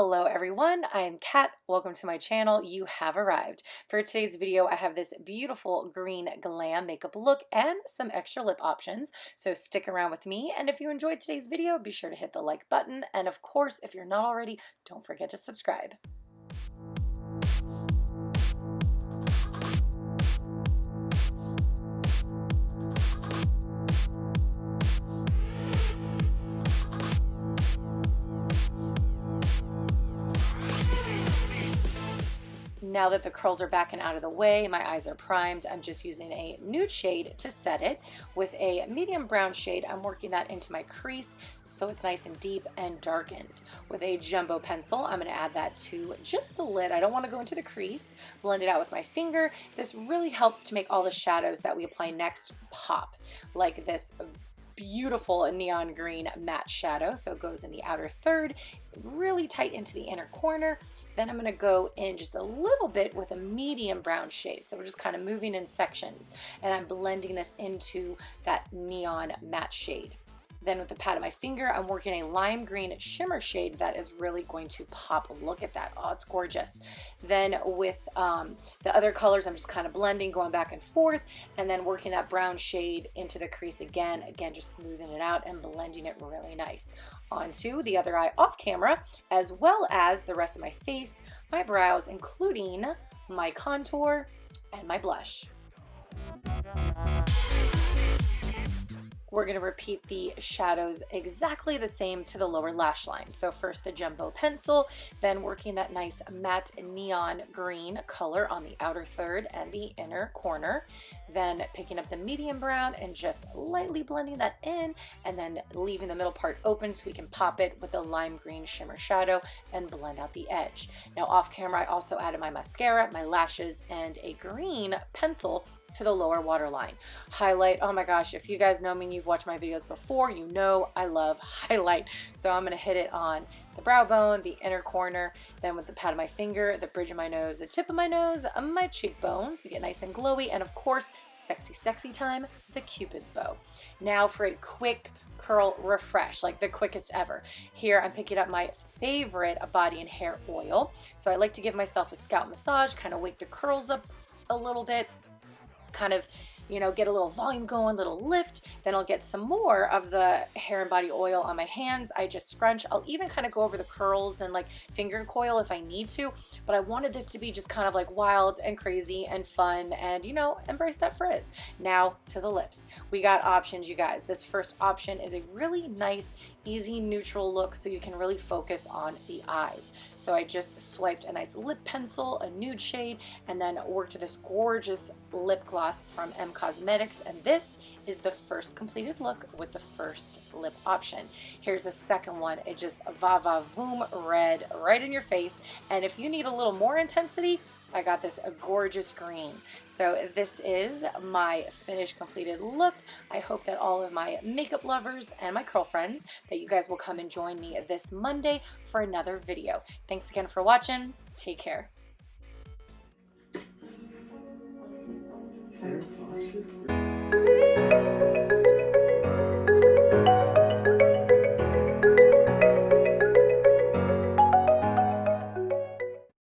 Hello everyone, I'm Kat. Welcome to my channel. You have arrived. For today's video, I have this beautiful green glam makeup look and some extra lip options. So stick around with me, and if you enjoyed today's video, be sure to hit the like button. And of course, if you're not already, don't forget to subscribe. Now that the curls are back and out of the way, my eyes are primed. I'm just using a nude shade to set it. With a medium brown shade, I'm working that into my crease so it's nice and deep and darkened. With a jumbo pencil, I'm going to add that to just the lid. I don't want to go into the crease. Blend it out with my finger. This really helps to make all the shadows that we apply next pop, like this beautiful neon green matte shadow. So it goes in the outer third, really tight into the inner corner. Then I'm going to go in just a little bit with a medium brown shade. So we're just kind of moving in sections, and I'm blending this into that neon matte shade. Then with the pad of my finger, I'm working a lime green shimmer shade that is really going to pop. Look at that. Oh, it's gorgeous. Then with the other colors, I'm just kind of blending, going back and forth, and then working that brown shade into the crease again. Again, just smoothing it out and blending it really nice. Onto the other eye off camera, as well as the rest of my face, my brows, including my contour and my blush. We're going to repeat the shadows exactly the same to the lower lash line. So first the jumbo pencil, then working that nice matte neon green color on the outer third and the inner corner. Then picking up the medium brown and just lightly blending that in, and then leaving the middle part open so we can pop it with the lime green shimmer shadow and blend out the edge. Now off camera, I also added my mascara, my lashes, and a green pencil to the lower waterline. Highlight, oh my gosh, if you guys know me and you've watched my videos before, you know I love highlight. So I'm going to hit it on the brow bone, the inner corner, then with the pad of my finger, the bridge of my nose, the tip of my nose, my cheekbones. We get nice and glowy, and of course, sexy time, the Cupid's bow. Now for a quick curl refresh, like the quickest ever. Here I'm picking up my favorite body and hair oil. So I like to give myself a scalp massage, kind of wake the curls up a little bit, kind of, you know, get a little volume going, little lift. Then I'll get some more of the hair and body oil on my hands. I just scrunch. I'll even kind of go over the curls and like finger coil if I need to, but I wanted this to be just kind of like wild and crazy and fun and, you know, embrace that frizz. Now to the lips. We got options, you guys. This first option is a really nice, easy, neutral look so you can really focus on the eyes. So I just swiped a nice lip pencil, a nude shade, and then worked this gorgeous lip gloss from M Cosmetics, and this is the first completed look with the first lip option. Here's the second one. It just va voom red right in your face, and if you need a little more intensity, I got this a gorgeous green. So this is my finished completed look. I hope that all of my makeup lovers and my curl friends, that you guys will come and join me this Monday for another video. Thanks again for watching. Take care. Hair